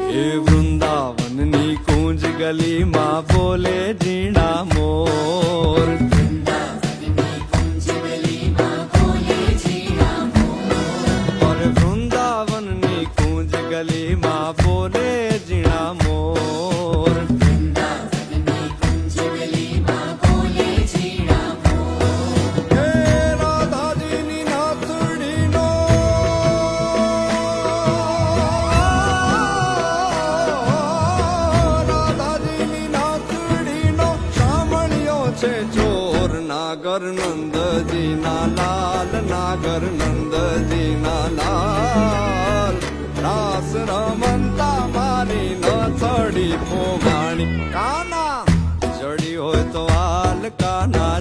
એ વૃંદાવનની કુંજ ગલીમાં બોલે ઝીણા મોર. અરે વૃંદાવનની કુંજ ગલીમાં બોલે ઝીણા મોર. હે રાધાજીની નાથડીનો છે ચોર. નાગર નંદજીના લાલ, નાગર નંદજીના લાલ. રાસ રમંતા મારી નથડી પોગાણી. કાના જડી હોય તો હાલ, કાના